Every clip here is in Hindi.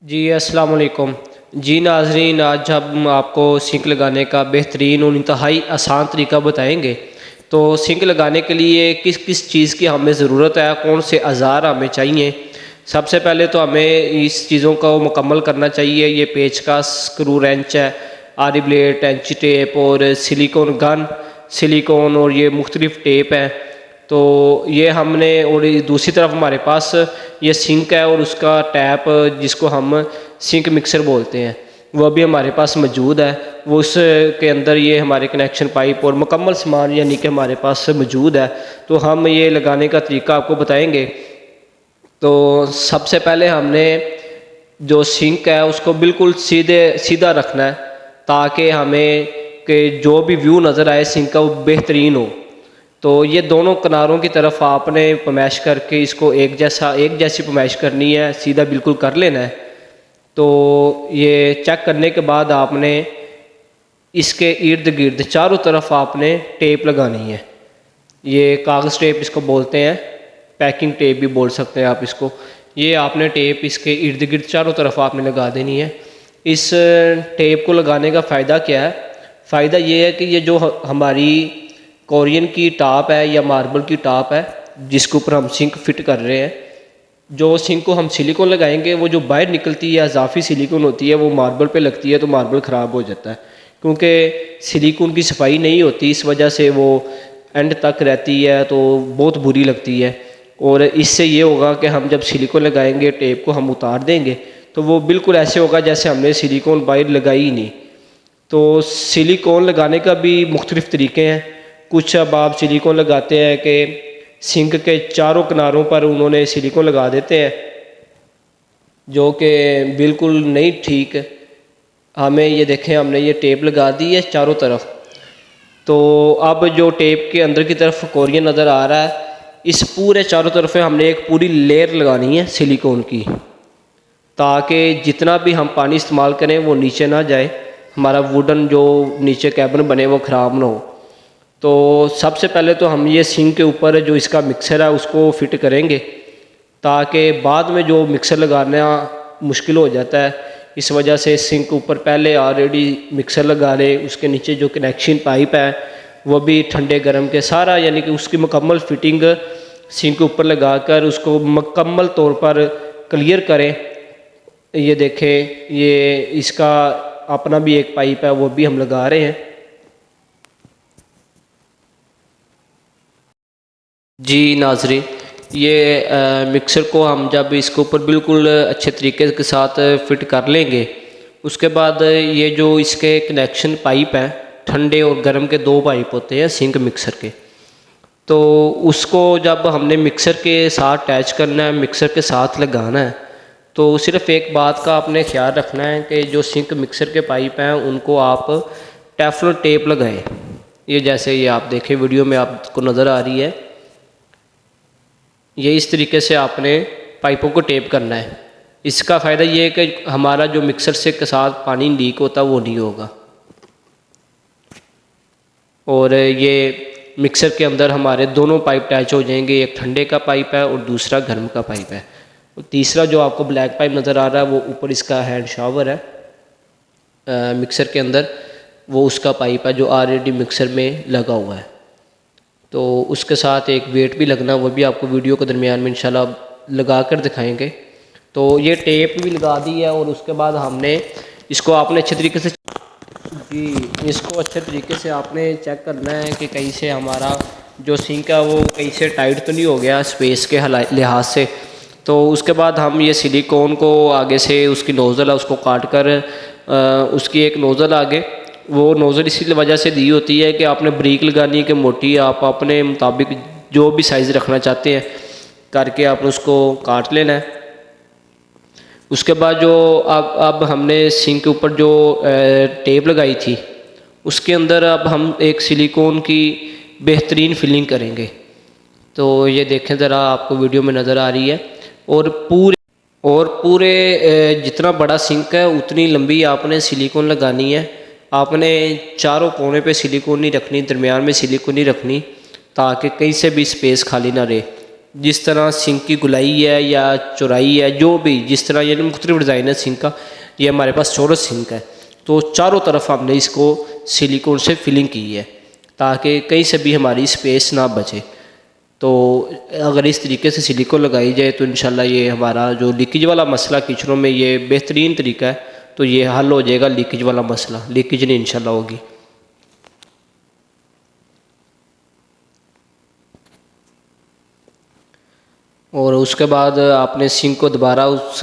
जी अस्सलाम वालेकुम। जी नाज़रीन, आज हम आपको सिंक लगाने का बेहतरीन और इंतहाई आसान तरीका बताएंगे। तो सिंक लगाने के लिए किस किस चीज़ की हमें ज़रूरत है, कौन से औज़ार हमें चाहिए। सबसे पहले तो हमें इस चीज़ों को मुकम्मल करना चाहिए। ये पेचकस, स्क्रू रेंच है, आरी ब्लेड, इंची टेप और सिलिकॉन गन, सिलिकॉन और ये मुख्तलिफ़ टेप है। तो ये हमने, और दूसरी तरफ हमारे पास ये सिंक है और उसका टैप जिसको हम सिंक मिक्सर बोलते हैं, वह भी हमारे पास मौजूद है। वो उसके अंदर ये हमारे कनेक्शन पाइप और मुकम्मल सामान यानी कि हमारे पास मौजूद है। तो हम ये लगाने का तरीका आपको बताएंगे। तो सबसे पहले हमने जो सिंक है उसको बिल्कुल सीधा रखना है, ताकि हमें कि जो भी व्यू नज़र आए सिंक का वो बेहतरीन हो। तो ये दोनों किनारों की तरफ आपने पमैश करके इसको एक जैसी पमैश करनी है, सीधा बिल्कुल कर लेना है। तो ये चेक करने के बाद आपने इसके इर्द गिर्द चारों तरफ आपने टेप लगानी है। ये कागज़ टेप इसको बोलते हैं, पैकिंग टेप भी बोल सकते हैं आप इसको। ये आपने टेप इसके इर्द गिर्द चारों तरफ आपने लगा देनी है। इस टेप को लगाने का फ़ायदा क्या है? फ़ायदा ये है कि ये जो हमारी कोरियन की टॉप है या मार्बल की टॉप है जिसके ऊपर हम सिंक फिट कर रहे हैं, जो सिंक को हम सिलिकॉन लगाएंगे, वो जो बाहर निकलती है इजाफी सिलिकॉन होती है, वो मार्बल पे लगती है तो मार्बल ख़राब हो जाता है। क्योंकि सिलिकॉन की सफाई नहीं होती, इस वजह से वो एंड तक रहती है तो बहुत बुरी लगती है। और इससे ये होगा कि हम जब सिलिकॉन लगाएंगे, टेप को हम उतार देंगे तो वो बिल्कुल ऐसे होगा जैसे हमने सिलिकॉन बाहर लगाई ही नहीं। तो सिलिकॉन लगाने का भी मुख्तलिफ़ तरीके हैं। कुछ अब आप सिलिकॉन लगाते हैं कि सिंक के चारों किनारों पर उन्होंने सिलिकॉन लगा देते हैं, जो कि बिल्कुल नहीं ठीक। हमें ये देखें, हमने ये टेप लगा दी है चारों तरफ। तो अब जो टेप के अंदर की तरफ कोरियन नज़र आ रहा है, इस पूरे चारों तरफ हमने एक पूरी लेयर लगानी है सिलिकॉन की, ताकि जितना भी हम पानी इस्तेमाल करें वो नीचे ना जाए, हमारा वुडन जो नीचे कैबिन बने वो ख़राब ना हो। तो सबसे पहले तो हम ये सिंक के ऊपर जो इसका मिक्सर है उसको फिट करेंगे, ताकि बाद में जो मिक्सर लगाना मुश्किल हो जाता है। इस वजह से सिंक के ऊपर पहले ऑलरेडी मिक्सर लगा ले, उसके नीचे जो कनेक्शन पाइप है वो भी ठंडे गर्म के सारा, यानी कि उसकी मुकम्मल फिटिंग सिंक के ऊपर लगाकर उसको मुकम्मल तौर पर क्लियर करें। ये देखें, ये इसका अपना भी एक पाइप है, वो भी हम लगा रहे हैं। जी नाज़रीन, ये मिक्सर को हम जब इसके ऊपर बिल्कुल अच्छे तरीके के साथ फिट कर लेंगे, उसके बाद ये जो इसके कनेक्शन पाइप हैं, ठंडे और गर्म के दो पाइप होते हैं सिंक मिक्सर के, तो उसको जब हमने मिक्सर के साथ अटैच करना है, मिक्सर के साथ लगाना है, तो सिर्फ़ एक बात का आपने ख्याल रखना है कि जो सिंक मिक्सर के पाइप हैं उनको आप टेफ्लॉन टेप लगाएं। ये जैसे ये आप देखें वीडियो में आपको नज़र आ रही है, ये इस तरीके से आपने पाइपों को टेप करना है। इसका फ़ायदा ये है कि हमारा जो मिक्सर से के साथ पानी लीक होता वो नहीं होगा। और ये मिक्सर के अंदर हमारे दोनों पाइप अटैच हो जाएंगे, एक ठंडे का पाइप है और दूसरा गर्म का पाइप है। और तीसरा जो आपको ब्लैक पाइप नज़र आ रहा है वो ऊपर इसका हैंड शावर है मिक्सर के अंदर, वो उसका पाइप है जो ऑलरेडी मिक्सर में लगा हुआ है। तो उसके साथ एक वेट भी लगना, वो भी आपको वीडियो के दरमियान में इंशाल्लाह लगा कर दिखाएंगे। तो ये टेप भी लगा दी है और उसके बाद हमने इसको आपने अच्छे तरीके से इसको अच्छे तरीके से आपने चेक करना है कि कहीं से हमारा जो सिंक है वो कहीं से टाइट तो नहीं हो गया स्पेस के लिहाज से। तो उसके बाद हम ये सिलिकॉन को आगे से उसकी नोज़ल है उसको काट कर उसकी एक नोज़ल आगे, वो नोज़ल इसी वजह से दी होती है कि आपने ब्रेक लगानी है कि मोटी, आप अपने मुताबिक जो भी साइज़ रखना चाहते हैं करके आपने उसको काट लेना है। उसके बाद जो अब हमने सिंक के ऊपर जो टेप लगाई थी उसके अंदर अब हम एक सिलिकॉन की बेहतरीन फिलिंग करेंगे। तो ये देखें ज़रा, आपको वीडियो में नज़र आ रही है। और पूरे जितना बड़ा सिंक है उतनी लंबी आपने सिलिकॉन लगानी है। आपने चारों कोने पे सिलिकॉन नहीं रखनी, दरमियान में सिलिकॉन नहीं रखनी, ताकि कहीं से भी स्पेस खाली ना रहे। जिस तरह सिंक की गुलाई है या चौड़ाई है, जो भी जिस तरह यानी मुख्तलिफ डिज़ाइन है सिंक का। ये हमारे पास चौरस सिंक है, तो चारों तरफ हमने इसको सिलिकॉन से फिलिंग की है ताकि कहीं से भी हमारी स्पेस ना बचे। तो अगर इस तरीके से सिलिकॉन लगाई जाए तो इंशाल्लाह ये हमारा जो लीकेज वाला मसला किचनों में, ये बेहतरीन तरीका है, तो ये हल हो जाएगा लीकेज वाला मसला, लीकेज नहीं इंशाल्लाह होगी। और उसके बाद आपने सिंक को दोबारा उस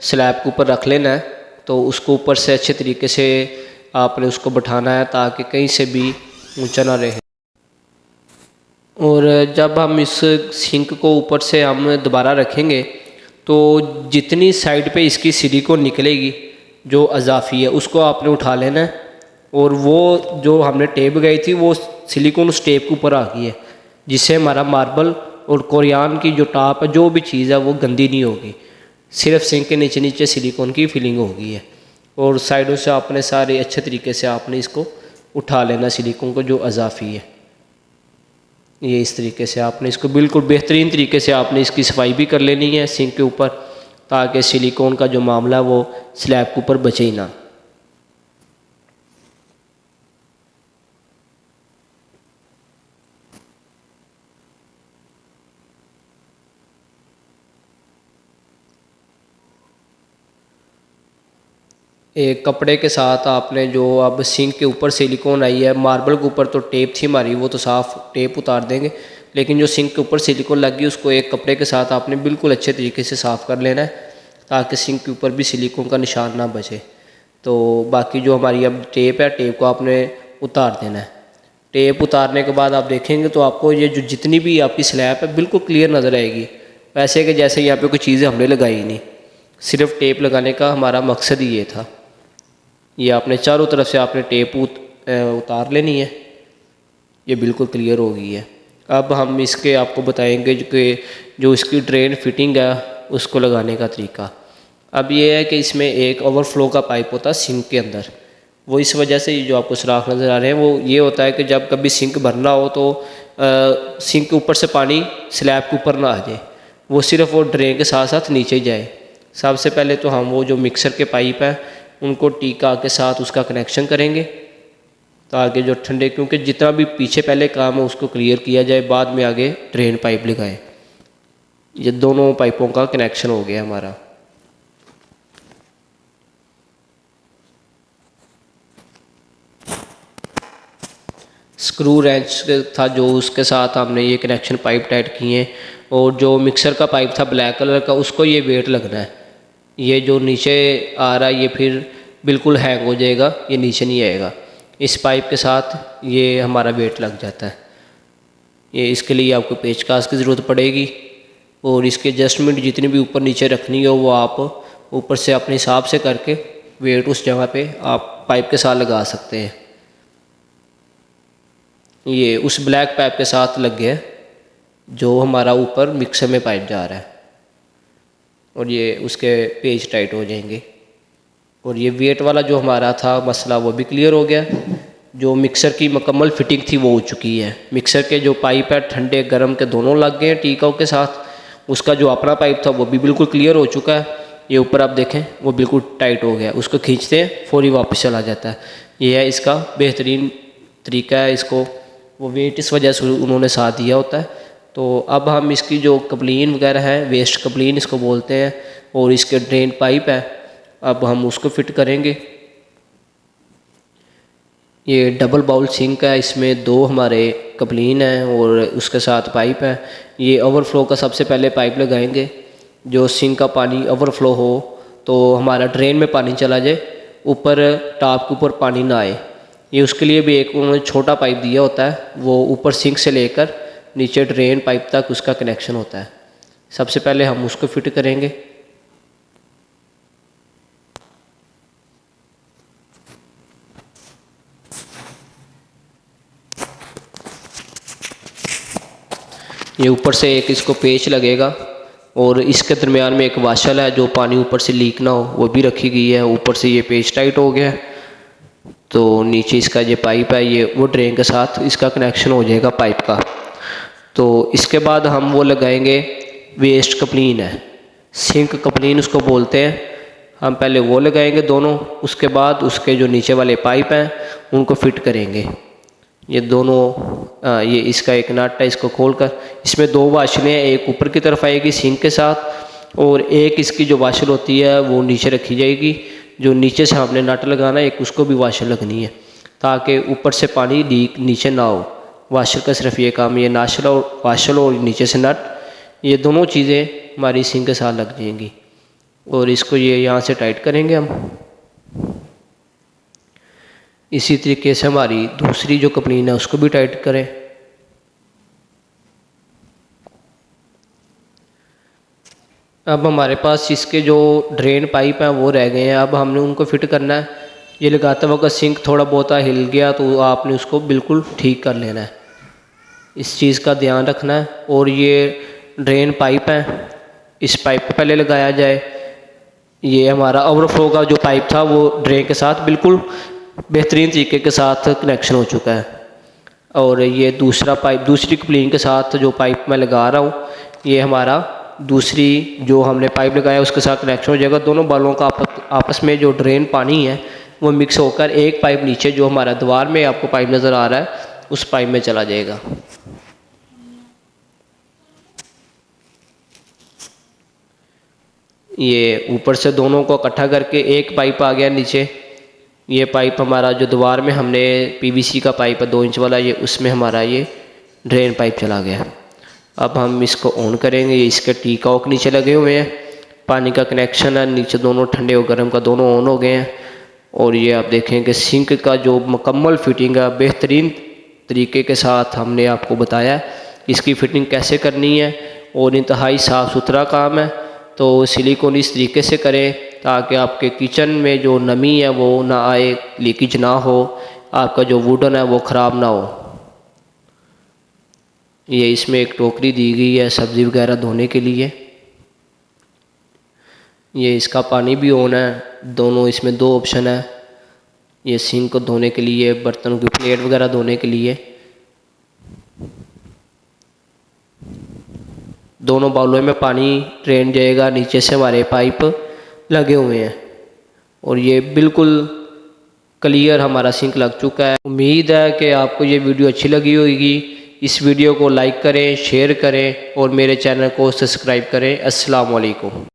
स्लैब के ऊपर रख लेना है, तो उसको ऊपर से अच्छे तरीके से आपने उसको बैठाना है ताकि कहीं से भी ऊंचा ना रहे। और जब हम इस सिंक को ऊपर से हम दोबारा रखेंगे तो जितनी साइड पे इसकी सिलिकॉन निकलेगी जो अजाफ़ी है उसको आपने उठा लेना है, और वो जो हमने टेप लगाई थी वो सिलिकॉन उस टेप के ऊपर आ गई है, जिससे हमारा मार्बल और कोरियान की जो टॉप है, जो भी चीज़ है वो गंदी नहीं होगी। सिर्फ सिंक के नीचे नीचे सिलिकॉन की फिलिंग हो गई है, और साइडों से आपने सारे अच्छे तरीके से आपने इसको उठा लेना सिलिकॉन को जो अजाफ़ी है। ये इस तरीके से आपने इसको बिल्कुल बेहतरीन तरीके से आपने इसकी सफाई भी कर लेनी है सिंक के ऊपर, ताकि सिलिकॉन का जो मामला वो स्लैब के ऊपर बचे ही ना। एक कपड़े के साथ आपने जो अब सिंक के ऊपर सिलिकॉन आई है, मार्बल के ऊपर तो टेप थी हमारी, वो तो साफ़ टेप उतार देंगे, लेकिन जो सिंक के ऊपर सिलिकॉन लगी उसको एक कपड़े के साथ आपने बिल्कुल अच्छे तरीके से साफ़ कर लेना है ताकि सिंक के ऊपर भी सिलिकॉन का निशान ना बचे। तो बाकी जो हमारी अब टेप है, टेप को आपने उतार देना है। टेप उतारने के बाद आप देखेंगे तो आपको ये जो जितनी भी आपकी स्लैब है बिल्कुल क्लियर नज़र आएगी, वैसे कि जैसे यहाँ पे कोई चीज़ें हमने लगाई नहीं। सिर्फ टेप लगाने का हमारा मकसद ही ये था। ये आपने चारों तरफ से आपने टेप उतार लेनी है, ये बिल्कुल क्लियर हो गई है। अब हम इसके आपको बताएंगे कि जो इसकी ड्रेन फिटिंग है उसको लगाने का तरीका। अब ये है कि इसमें एक ओवरफ्लो का पाइप होता है सिंक के अंदर, वो इस वजह से जो आपको सुराख नज़र आ रहे हैं वो ये होता है कि जब कभी सिंक भरना हो तो सिंक के ऊपर से पानी स्लैब के ऊपर ना आ जाए, वो सिर्फ वो ड्रेन के साथ साथ नीचे ही जाए। सबसे पहले तो हम वो जो मिक्सर के पाइप हैं उनको टीका के साथ उसका कनेक्शन करेंगे ताकि जो ठंडे, क्योंकि जितना भी पीछे पहले काम है उसको क्लियर किया जाए, बाद में आगे ड्रेन पाइप लगाए। ये दोनों पाइपों का कनेक्शन हो गया हमारा। स्क्रू रेंच था जो उसके साथ हमने ये कनेक्शन पाइप टाइट किए हैं, और जो मिक्सर का पाइप था ब्लैक कलर का उसको ये वेट लगना है। ये जो नीचे आ रहा है ये फिर बिल्कुल हैंग हो जाएगा, ये नीचे नहीं आएगा। इस पाइप के साथ ये हमारा वेट लग जाता है। ये इसके लिए आपको पेचकस की ज़रूरत पड़ेगी, और इसके एडजस्टमेंट जितनी भी ऊपर नीचे रखनी हो वो आप ऊपर से अपने हिसाब से करके वेट उस जगह पे आप पाइप के साथ लगा सकते हैं। ये उस ब्लैक पाइप के साथ लग गया जो हमारा ऊपर मिक्सर में पाइप जा रहा है, और ये उसके पेज टाइट हो जाएंगे। और ये वेट वाला जो हमारा था मसला वो भी क्लियर हो गया। जो मिक्सर की मुकम्मल फिटिंग थी वो हो चुकी है। मिक्सर के जो पाइप है ठंडे गर्म के दोनों लग गए हैं टीकाओं के साथ। उसका जो अपना पाइप था वो भी बिल्कुल क्लियर हो चुका है। ये ऊपर आप देखें वो बिल्कुल टाइट हो गया, उसको खींचते हैं फौरी वापस चला जाता है। ये है इसका बेहतरीन तरीका है। इसको वो वेट इस वजह से उन्होंने साथ दिया होता है। तो अब हम इसकी जो कपलीन वगैरह है, वेस्ट कपलीन इसको बोलते हैं, और इसके ड्रेन पाइप है, अब हम उसको फिट करेंगे। ये डबल बाउल सिंक है, इसमें दो हमारे कपलीन हैं और उसके साथ पाइप है। ये ओवरफ्लो का सबसे पहले पाइप लगाएंगे। जो सिंक का पानी ओवरफ्लो हो तो हमारा ड्रेन में पानी चला जाए, ऊपर टॉप के ऊपर पानी ना आए। ये उसके लिए भी एक उन्होंने छोटा पाइप दिया होता है, वो ऊपर सिंक से लेकर नीचे ड्रेन पाइप तक उसका कनेक्शन होता है। सबसे पहले हम उसको फिट करेंगे। ये ऊपर से एक इसको पेच लगेगा, और इसके दरमियान में एक वाशल है जो पानी ऊपर से लीक ना हो वो भी रखी गई है। ऊपर से ये पेच टाइट हो गया है, तो नीचे इसका ये पाइप है, ये वो ड्रेन के साथ इसका कनेक्शन हो जाएगा पाइप का। तो इसके बाद हम वो लगाएंगे वेस्ट कप्लीन है, सिंक कप्लीन उसको बोलते हैं। हम पहले वो लगाएंगे दोनों, उसके बाद उसके जो नीचे वाले पाइप हैं उनको फिट करेंगे। ये दोनों ये इसका एक नट है, इसको खोलकर इसमें 2 वाशलें हैं, एक ऊपर की तरफ आएगी सिंक के साथ और एक इसकी जो वाशल होती है वो नीचे रखी जाएगी। जो नीचे से हमने नट लगाना है, एक उसको भी वाशल लगनी है ताकि ऊपर से पानी लीक नीचे ना हो। वाशल का सिर्फ ये काम, ये नाशल और वाशल और नीचे से नट, ये दोनों चीज़ें हमारी सिंक के साथ लग जाएंगी। और इसको ये यहाँ से टाइट करेंगे हम। इसी तरीके से हमारी दूसरी जो कप्लीन है उसको भी टाइट करें। अब हमारे पास इसके जो ड्रेन पाइप हैं वो रह गए हैं, अब हमने उनको फिट करना है। ये लगाते वक्त सिंक थोड़ा बहुत हिल गया तो आपने उसको बिल्कुल ठीक कर लेना है, इस चीज़ का ध्यान रखना है। और ये ड्रेन पाइप है, इस पाइप को पहले लगाया जाए। ये हमारा ओवरफ्लो का जो पाइप था वो ड्रेन के साथ बिल्कुल बेहतरीन तरीके के साथ कनेक्शन हो चुका है। और ये दूसरा पाइप दूसरी कप्लीन के साथ जो पाइप मैं लगा रहा हूँ, ये हमारा दूसरी जो हमने पाइप लगाया उसके साथ कनेक्शन हो जाएगा। दोनों बालों का आपस में जो ड्रेन पानी है वो मिक्स होकर एक पाइप नीचे जो हमारा दीवार में आपको पाइप नज़र आ रहा है उस पाइप में चला जाएगा। ये ऊपर से दोनों को इकट्ठा करके एक पाइप आ गया नीचे। ये पाइप हमारा जो दीवार में हमने पीवीसी का पाइप है 2 इंच वाला, ये उसमें हमारा ये ड्रेन पाइप चला गया। अब हम इसको ऑन करेंगे। ये इसके टी कॉक नीचे लगे हुए हैं, पानी का कनेक्शन है नीचे, दोनों ठंडे और गर्म का दोनों ऑन हो गए हैं। और ये आप देखें कि सिंक का जो मुकम्मल फिटिंग है बेहतरीन तरीके के साथ हमने आपको बताया इसकी फ़िटिंग कैसे करनी है। और इंतहाई साफ़ सुथरा काम है, तो सिलिकॉन इस तरीके से करें ताकि आपके किचन में जो नमी है वो ना आए, लीकेज ना हो, आपका जो वुडन है वो ख़राब ना हो। ये इसमें एक टोकरी दी गई है सब्ज़ी वगैरह धोने के लिए। ये इसका पानी भी ऑन है, दोनों इसमें 2 ऑप्शन है, ये सिंक को धोने के लिए, बर्तनों की प्लेट वगैरह धोने के लिए। दोनों बाउलों में पानी ड्रेन जाएगा, नीचे से हमारे पाइप लगे हुए हैं। और ये बिल्कुल क्लियर हमारा सिंक लग चुका है। उम्मीद है कि आपको ये वीडियो अच्छी लगी होगी। इस वीडियो को लाइक करें, शेयर करें और मेरे चैनल को सब्सक्राइब करें। अस्सलाम वालेकुम।